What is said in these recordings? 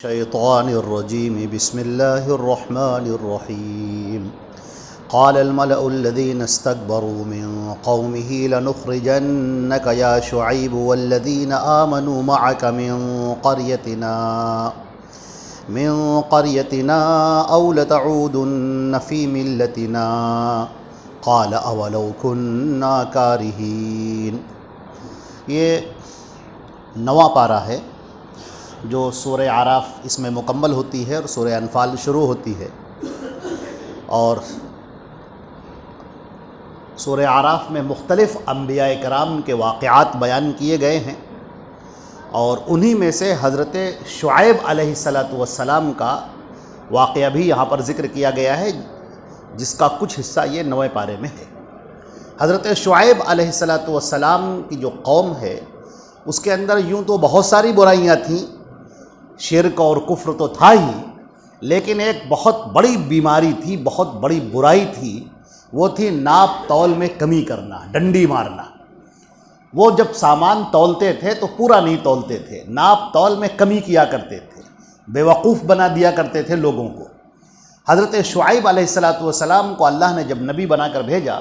الشيطان الرجيم بسم الله الرحمن الرحيم قال الملأ الذين استكبروا من قومه لنخرجنك يا شعيب والذين آمنوا معك من قريتنا أو لتعودن في ملتنا قال أولو كنا كارهين۔ یہ نواں پارہ ہے جو سورہ اعراف اس میں مکمل ہوتی ہے اور سورہ انفال شروع ہوتی ہے، اور سورہ اعراف میں مختلف انبیاء کرام کے واقعات بیان کیے گئے ہیں، اور انہی میں سے حضرت شعیب علیہ السلام کا واقعہ بھی یہاں پر ذکر کیا گیا ہے، جس کا کچھ حصہ یہ نویں پارے میں ہے۔ حضرت شعیب علیہ السلام کی جو قوم ہے اس کے اندر یوں تو بہت ساری برائیاں تھیں، شرک اور کفر تو تھا ہی، لیکن ایک بہت بڑی بیماری تھی، بہت بڑی برائی تھی، وہ تھی ناپ تول میں کمی کرنا، ڈنڈی مارنا۔ وہ جب سامان تولتے تھے تو پورا نہیں تولتے تھے، ناپ تول میں کمی کیا کرتے تھے، بے وقوف بنا دیا کرتے تھے لوگوں کو۔ حضرت شعیب علیہ السلام کو اللہ نے جب نبی بنا کر بھیجا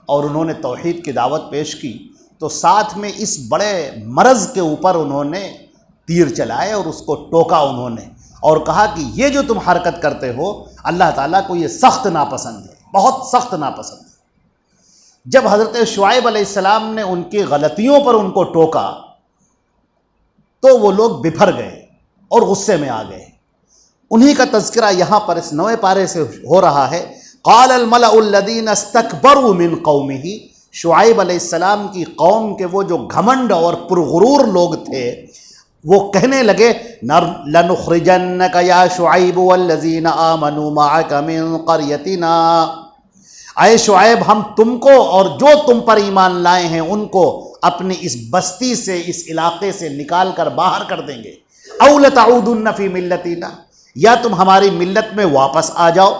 اور انہوں نے توحید کی دعوت پیش کی، تو ساتھ میں اس بڑے مرض کے اوپر انہوں نے تیر چلائے اور اس کو ٹوکا انہوں نے، اور کہا کہ یہ جو تم حرکت کرتے ہو اللہ تعالیٰ کو یہ سخت ناپسند ہے، بہت سخت ناپسند ہے۔ جب حضرت شعیب علیہ السلام نے ان کی غلطیوں پر ان کو ٹوکا تو وہ لوگ بپھر گئے اور غصے میں آ گئے۔ انہی کا تذکرہ یہاں پر اس نویں پارے سے ہو رہا ہے۔ قال الملأ الذین استکبروا من قومہ، شعیب علیہ السلام کی قوم کے وہ جو گھمنڈ اور پرغرور لوگ تھے وہ کہنے لگے لَنُخْرِجَنَّكَ يَا شُعَيْبُ وَالَّذِينَ آمَنُوا مَعَكَ مِن قَرْيَتِنَا، اے شعیب ہم تم کو اور جو تم پر ایمان لائے ہیں ان کو اپنی اس بستی سے، اس علاقے سے نکال کر باہر کر دیں گے۔ أَوْ لَتَعُودُنَّ فِي مِلَّتِنَا، یا تم ہماری ملت میں واپس آ جاؤ۔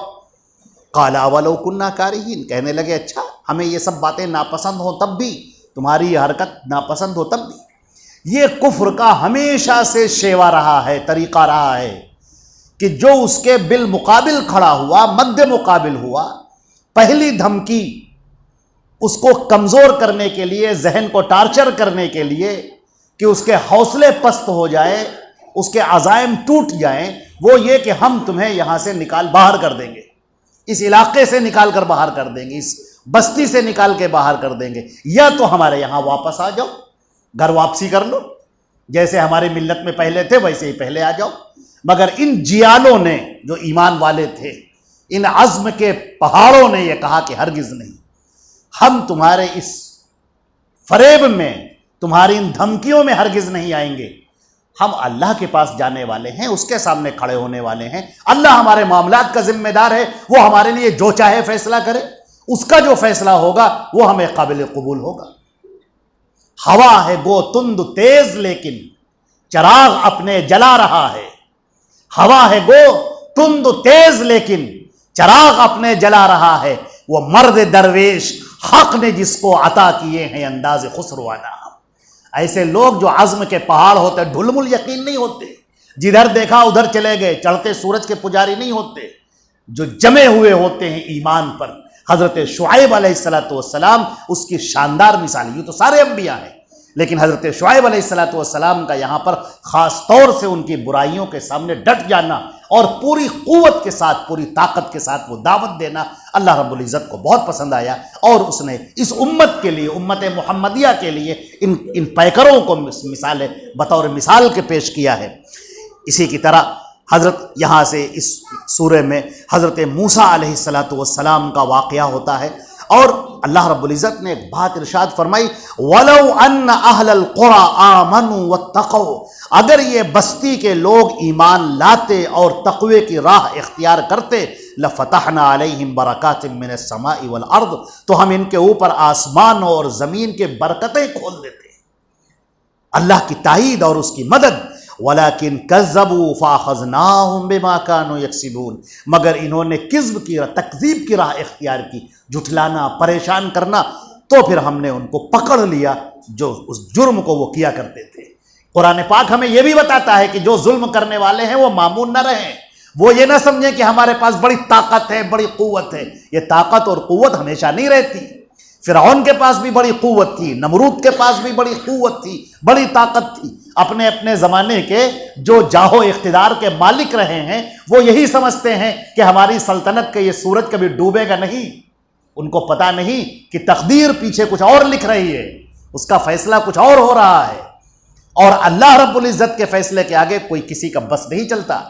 قَالَ أَوَلَوْ كُنَّا كَارِهِينَ، کہنے لگے اچھا ہمیں یہ سب باتیں ناپسند ہوں تب بھی، تمہاری یہ حرکت ناپسند ہو تب بھی۔ یہ کفر کا ہمیشہ سے شیوا رہا ہے، طریقہ رہا ہے کہ جو اس کے بالمقابل کھڑا ہوا، مد مقابل ہوا، پہلی دھمکی اس کو کمزور کرنے کے لیے، ذہن کو ٹارچر کرنے کے لیے کہ اس کے حوصلے پست ہو جائے، اس کے عزائم ٹوٹ جائیں، وہ یہ کہ ہم تمہیں یہاں سے باہر کر دیں گے، اس علاقے سے نکال کر باہر کر دیں گے، اس بستی سے نکال کے باہر کر دیں گے، یا تو ہمارے یہاں واپس آ جاؤ، گھر واپسی کر لو، جیسے ہماری ملت میں پہلے تھے ویسے ہی پہلے آ جاؤ۔ مگر ان جیالوں نے، جو ایمان والے تھے، ان عزم کے پہاڑوں نے یہ کہا کہ ہرگز نہیں، ہم تمہارے اس فریب میں، تمہاری ان دھمکیوں میں ہرگز نہیں آئیں گے۔ ہم اللہ کے پاس جانے والے ہیں، اس کے سامنے کھڑے ہونے والے ہیں، اللہ ہمارے معاملات کا ذمہ دار ہے، وہ ہمارے لیے جو چاہے فیصلہ کرے، اس کا جو فیصلہ ہوگا وہ ہمیں قابل قبول ہوگا۔ ہوا ہے گو تند تیز لیکن چراغ اپنے جلا رہا ہے، ہوا ہے گو تند تیز لیکن چراغ اپنے جلا رہا ہے، وہ مرد درویش حق نے جس کو عطا کیے ہیں انداز خسروانہ۔ ایسے لوگ جو عزم کے پہاڑ ہوتے، ڈھلمل یقین نہیں ہوتے، جدھر دیکھا ادھر چلے گئے، چڑھتے سورج کے پجاری نہیں ہوتے، جو جمے ہوئے ہوتے ہیں ایمان پر۔ حضرت شعیب علیہ السلام اس کی شاندار مثال، یہ تو سارے انبیاء ہیں، لیکن حضرت شعیب علیہ السلام کا یہاں پر خاص طور سے ان کی برائیوں کے سامنے ڈٹ جانا اور پوری قوت کے ساتھ، پوری طاقت کے ساتھ وہ دعوت دینا اللہ رب العزت کو بہت پسند آیا، اور اس نے اس امت کے لیے، امت محمدیہ کے لیے ان پیکروں کو بطور مثال کے پیش کیا ہے۔ اسی کی طرح حضرت یہاں سے اس سورہ میں حضرت موسیٰ علیہ السلام کا واقعہ ہوتا ہے، اور اللہ رب العزت نے ایک بات ارشاد فرمائی، وَلَوْ أَنَّ أَهْلَ الْقُرَىٰ آمَنُوا وَاتَّقَوْا، اگر یہ بستی کے لوگ ایمان لاتے اور تقوی کی راہ اختیار کرتے، لَفَتَحْنَا عَلَيْهِمْ بَرَكَاتٍ مِّنَ السَّمَاءِ وَالْأَرْضِ، تو ہم ان کے اوپر آسمانوں اور زمین کے برکتیں کھول دیتے۔ اللہ کی تائید اور اس کی مدد۔ وَلَكِنْ كَذَّبُوا فَأَخَذْنَاهُمْ بِمَا كَانُوا يَكْسِبُونَ، مگر انہوں نے کذب کی، تکذیب کی راہ اختیار کی، جھٹلانا، پریشان کرنا، تو پھر ہم نے ان کو پکڑ لیا جو اس جرم کو وہ کیا کرتے تھے۔ قرآن پاک ہمیں یہ بھی بتاتا ہے کہ جو ظلم کرنے والے ہیں وہ معمون نہ رہیں، وہ یہ نہ سمجھیں کہ ہمارے پاس بڑی طاقت ہے، بڑی قوت ہے۔ یہ طاقت اور قوت ہمیشہ نہیں رہتی۔ فرعون کے پاس بھی بڑی قوت تھی، نمرود کے پاس بھی بڑی قوت تھی، بڑی طاقت تھی۔ اپنے اپنے زمانے کے جو جاہو اقتدار کے مالک رہے ہیں وہ یہی سمجھتے ہیں کہ ہماری سلطنت کا یہ سورج کبھی ڈوبے گا نہیں۔ ان کو پتہ نہیں کہ تقدیر پیچھے کچھ اور لکھ رہی ہے، اس کا فیصلہ کچھ اور ہو رہا ہے، اور اللہ رب العزت کے فیصلے کے آگے کوئی کسی کا بس نہیں چلتا۔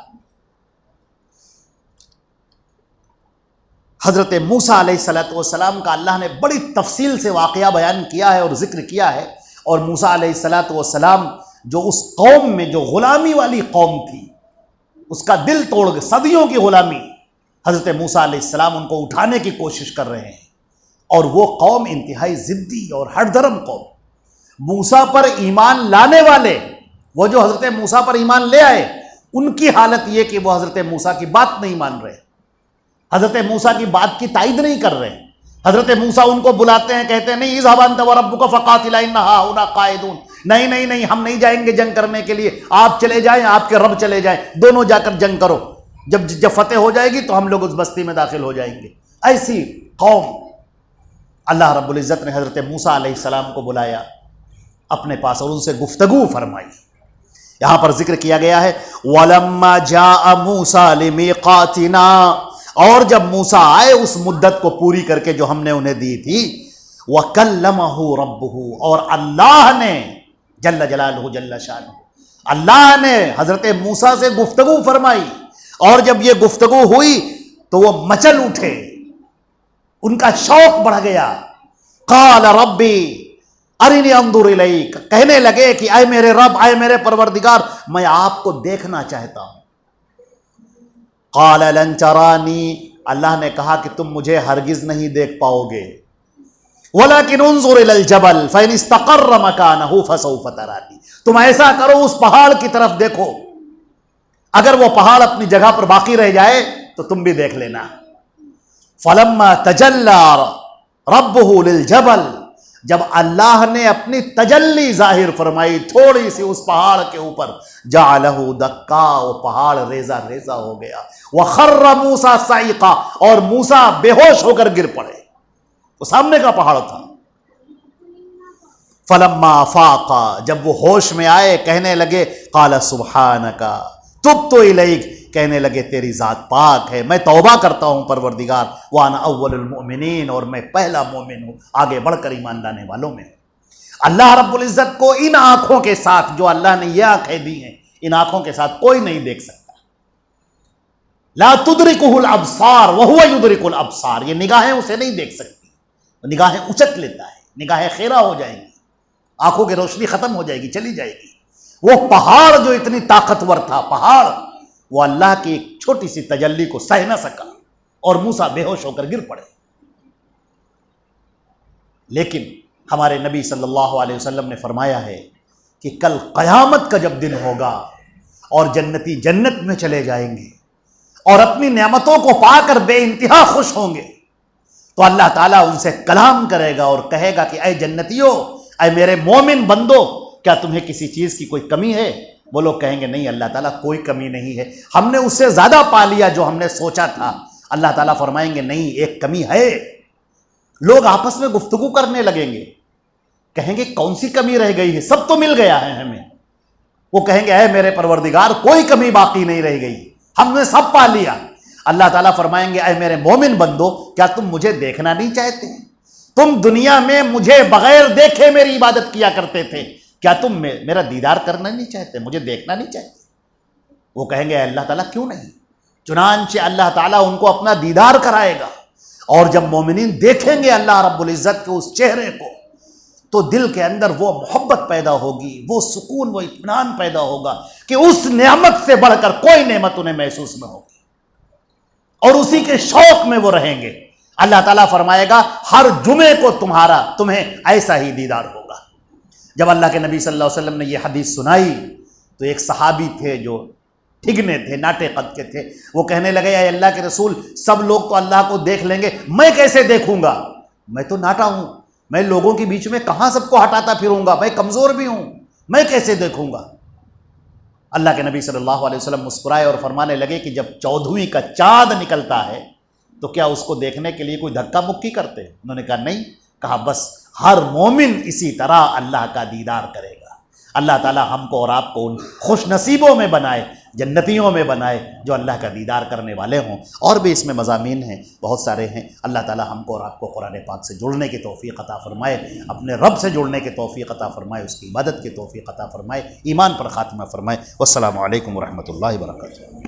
حضرت موسیٰ علیہ السلام کا اللہ نے بڑی تفصیل سے واقعہ بیان کیا ہے اور ذکر کیا ہے، اور موسیٰ علیہ السلام جو اس قوم میں جو غلامی والی قوم تھی اس کا دل توڑ گئے، صدیوں کی غلامی، حضرت موسیٰ علیہ السلام ان کو اٹھانے کی کوشش کر رہے ہیں، اور وہ قوم انتہائی ضدی اور ہٹ دھرم قوم۔ موسیٰ پر ایمان لانے والے، وہ جو حضرت موسیٰ پر ایمان لے آئے، ان کی حالت یہ کہ وہ حضرت موسیٰ کی بات نہیں مان رہے، حضرت موسیٰ کی بات کی تائید نہیں کر رہے۔ حضرت موسیٰ ان کو بلاتے ہیں، کہتے ہیں نہیں اذهب انت وربك فقاتلا ان هاهنا قاعدون، نہیں ہم نہیں جائیں گے جنگ کرنے کے لیے، آپ چلے جائیں، آپ کے رب چلے جائیں، دونوں جا کر جنگ کرو، جب فتح ہو جائے گی تو ہم لوگ اس بستی میں داخل ہو جائیں گے۔ ایسی قوم اللہ رب العزت نے حضرت موسیٰ علیہ السلام کو بلایا اپنے پاس اور ان سے گفتگو فرمائی۔ یہاں پر ذکر کیا گیا ہے وَلَمَّا جَاءَ مُوسَىٰ لِمِيقَاتِنَا، اور جب موسیٰ آئے اس مدت کو پوری کر کے جو ہم نے انہیں دی تھی، وَكَلَّمَهُ رَبُّهُ، اور اللہ نے جل جلالہ جل شانہ، اللہ نے حضرت موسیٰ سے گفتگو فرمائی، اور جب یہ گفتگو ہوئی تو وہ مچل اٹھے، ان کا شوق بڑھ گیا۔ قال ربی ارنی انظر الیک، کہنے لگے کہ اے میرے رب، اے میرے پروردگار، میں آپ کو دیکھنا چاہتا ہوں۔ قال لن ترانی، اللہ نے کہا کہ تم مجھے ہرگز نہیں دیکھ پاؤ گے، ولكن انظر الى الجبل فإن استقر مكانه فسوف ترانی، تم ایسا کرو اس پہاڑ کی طرف دیکھو، اگر وہ پہاڑ اپنی جگہ پر باقی رہ جائے تو تم بھی دیکھ لینا۔ فلما تجلی ربه للجبل، جب اللہ نے اپنی تجلی ظاہر فرمائی تھوڑی سی اس پہاڑ کے اوپر، جعلہ دکا، وہ پہاڑ ریزہ ریزہ ہو گیا، وخر موسیٰ صعقا، اور موسیٰ بے ہوش ہو کر گر پڑے، وہ سامنے کا پہاڑ تھا۔ فلما افاقا، جب وہ ہوش میں آئے کہنے لگے قال سبحانک تبت الیک، کہنے لگے تیری ذات پاک ہے، میں توبہ کرتا ہوں پروردگار، وانا اول المؤمنین، اور میں پہلا مومن ہوں، آگے بڑھ کر ایمان لانے والوں میں۔ اللہ رب العزت کو ان آنکھوں کے ساتھ جو اللہ نے یہ آنکھیں دی ہیں، ان آنکھوں کے ساتھ کوئی نہیں دیکھ سکتا۔ لا تدرکہ الابصار وہو یدرک الابصار، یہ نگاہیں اسے نہیں دیکھ سکتی، نگاہیں اچک لیتا ہے، نگاہیں خیرہ ہو جائیں گی، آنکھوں کی روشنی ختم ہو جائے گی، چلی جائے گی۔ وہ پہاڑ جو اتنی طاقتور تھا، پہاڑ، وہ اللہ کی ایک چھوٹی سی تجلی کو سہ نہ سکا اور موسیٰ بے ہوش ہو کر گر پڑے۔ لیکن ہمارے نبی صلی اللہ علیہ وسلم نے فرمایا ہے کہ کل قیامت کا جب دن ہوگا اور جنتی جنت میں چلے جائیں گے اور اپنی نعمتوں کو پا کر بے انتہا خوش ہوں گے، تو اللہ تعالیٰ ان سے کلام کرے گا اور کہے گا کہ اے جنتیوں، اے میرے مومن بندو، کیا تمہیں کسی چیز کی کوئی کمی ہے؟ وہ لوگ کہیں گے نہیں اللہ تعالیٰ کوئی کمی نہیں ہے، ہم نے اس سے زیادہ پا لیا جو ہم نے سوچا تھا۔ اللہ تعالیٰ فرمائیں گے نہیں، ایک کمی ہے۔ لوگ آپس میں گفتگو کرنے لگیں گے، کہیں گے کون سی کمی رہ گئی ہے، سب تو مل گیا ہے ہمیں۔ وہ کہیں گے اے میرے پروردگار، کوئی کمی باقی نہیں رہ گئی، ہم نے سب پا لیا۔ اللہ تعالیٰ فرمائیں گے اے میرے مومن بندو، کیا تم مجھے دیکھنا نہیں چاہتے؟ تم دنیا میں مجھے بغیر دیکھے میری عبادت کیا کرتے تھے، کیا تم میرا دیدار کرنا نہیں چاہتے، مجھے دیکھنا نہیں چاہتے؟ وہ کہیں گے اللہ تعالیٰ کیوں نہیں؟ چنانچہ اللہ تعالیٰ ان کو اپنا دیدار کرائے گا، اور جب مومنین دیکھیں گے اللہ رب العزت کے اس چہرے کو تو دل کے اندر وہ محبت پیدا ہوگی، وہ سکون، وہ اطمینان پیدا ہوگا کہ اس نعمت سے بڑھ کر کوئی نعمت انہیں محسوس نہ ہوگی، اور اسی کے شوق میں وہ رہیں گے۔ اللہ تعالیٰ فرمائے گا ہر جمعے کو تمہیں ایسا ہی دیدار ہوگا۔ جب اللہ کے نبی صلی اللہ علیہ وسلم نے یہ حدیث سنائی تو ایک صحابی تھے جو ٹھگنے تھے، ناٹے قد کے تھے، وہ کہنے لگے اے اللہ کے رسول، سب لوگ تو اللہ کو دیکھ لیں گے، میں کیسے دیکھوں گا؟ میں تو ناٹا ہوں، میں لوگوں کے بیچ میں کہاں سب کو ہٹاتا پھروں گا، میں کمزور بھی ہوں، میں کیسے دیکھوں گا؟ اللہ کے نبی صلی اللہ علیہ وسلم مسکرائے اور فرمانے لگے کہ جب 14ویں کا چاند نکلتا ہے تو کیا اس کو دیکھنے کے لیے کوئی دھکا مکی کرتے ہیں؟ انہوں نے کہا نہیں. کہا بس ہر مومن اسی طرح اللہ کا دیدار کرے گا. اللہ تعالی ہم کو اور آپ کو ان خوش نصیبوں میں بنائے، جنتیوں میں بنائے جو اللہ کا دیدار کرنے والے ہوں. اور بھی اس میں مضامین ہیں، بہت سارے ہیں. اللہ تعالی ہم کو اور آپ کو قرآن پاک سے جڑنے کی توفیق عطا فرمائے، اپنے رب سے جڑنے کی توفیق عطا فرمائے، اس کی عبادت کی توفیق عطا فرمائے، ایمان پر خاتمہ فرمائے. والسلام علیکم ورحمۃ اللہ وبرکاتہ.